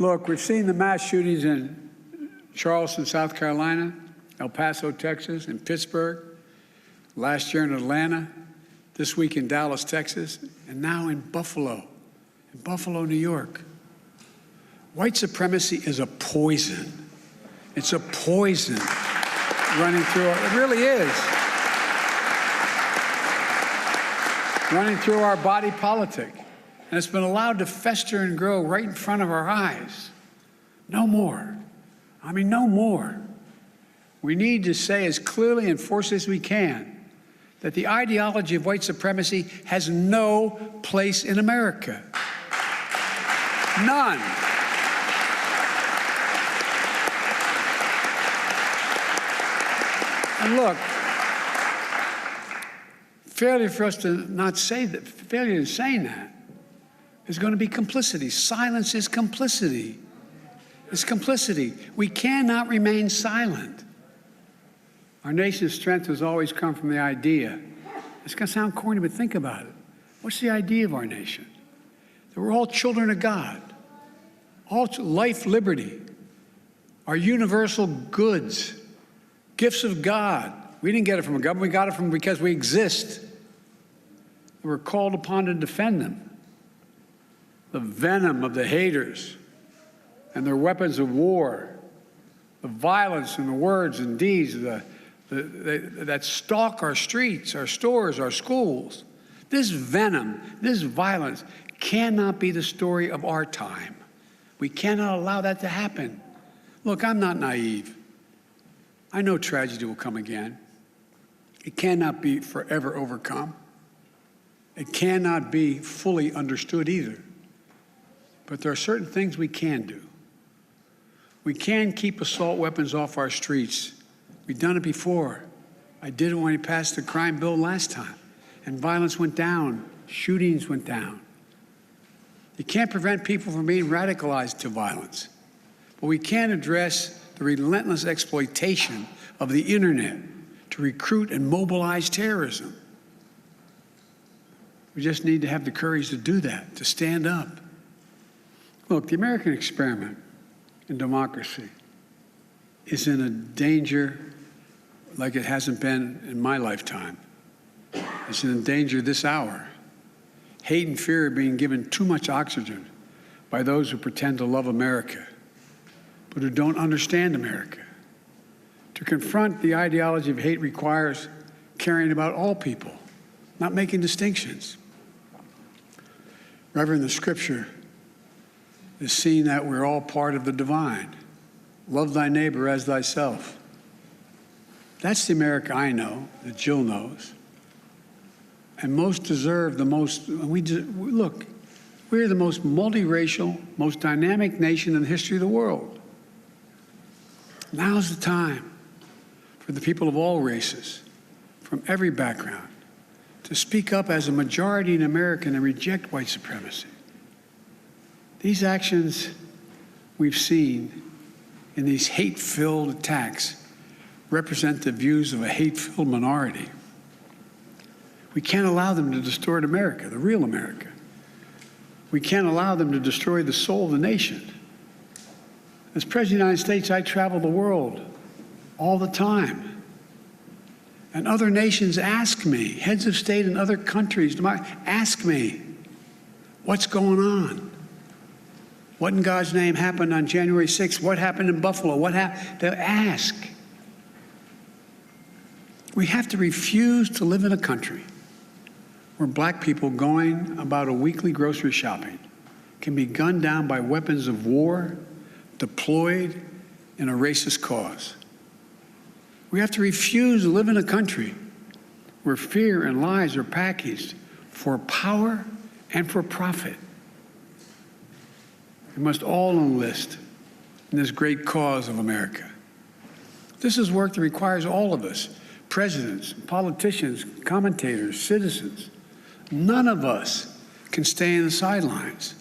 Look, we've seen the mass shootings in Charleston, South Carolina, El Paso, Texas, and Pittsburgh, last year in Atlanta, this week in Dallas, Texas, and now in Buffalo, New York. White supremacy is a poison. It's a poison running through it really is. Running through our body politic. And it's been allowed to fester and grow right in front of our eyes. No more. I mean, no more. We need to say as clearly and forcefully as we can that the ideology of white supremacy has no place in America. None. And look, failure for us to not say that, failure in saying that is going to be complicity. Silence is complicity. It's complicity. We cannot remain silent. Our nation's strength has always come from the idea. It's going to sound corny, but think about it. What's the idea of our nation? That we're all children of God. All life, liberty, our universal goods, gifts of God. We didn't get it from a government. We got it because we exist. We're called upon to defend them. The venom of the haters and their weapons of war, the violence and the words and deeds that stalk our streets, our stores, our schools. This venom, this violence cannot be the story of our time. We cannot allow that to happen. Look, I'm not naive. I know tragedy will come again. It cannot be forever overcome. It cannot be fully understood either. But there are certain things we can do. We can keep assault weapons off our streets. We've done it before. I did it when we passed the crime bill last time, and violence went down, shootings went down. You can't prevent people from being radicalized to violence, but we can address the relentless exploitation of the internet to recruit and mobilize terrorism. We just need to have the courage to do that, to stand up. Look, the American experiment in democracy is in a danger like it hasn't been in my lifetime. It's in danger this hour. Hate and fear are being given too much oxygen by those who pretend to love America, but who don't understand America. To confront the ideology of hate requires caring about all people, not making distinctions. Reverend, the scripture is seeing that we're all part of the divine. Love thy neighbor as thyself. That's the America I know, that Jill knows. And most deserve the most, look, we're the most multiracial, most dynamic nation in the history of the world. Now's the time for the people of all races, from every background, to speak up as a majority in America and reject white supremacy. These actions we've seen in these hate-filled attacks represent the views of a hate-filled minority. We can't allow them to distort America, the real America. We can't allow them to destroy the soul of the nation. As President of the United States, I travel the world all the time. And other nations ask me, heads of state in other countries, ask me, what's going on? What in God's name happened on January 6th? What happened in Buffalo? What happened? They'll ask. We have to refuse to live in a country where black people going about a weekly grocery shopping can be gunned down by weapons of war deployed in a racist cause. We have to refuse to live in a country where fear and lies are packaged for power and for profit. We must all enlist in this great cause of America. This is work that requires all of us, presidents, politicians, commentators, citizens. None of us can stay in the sidelines.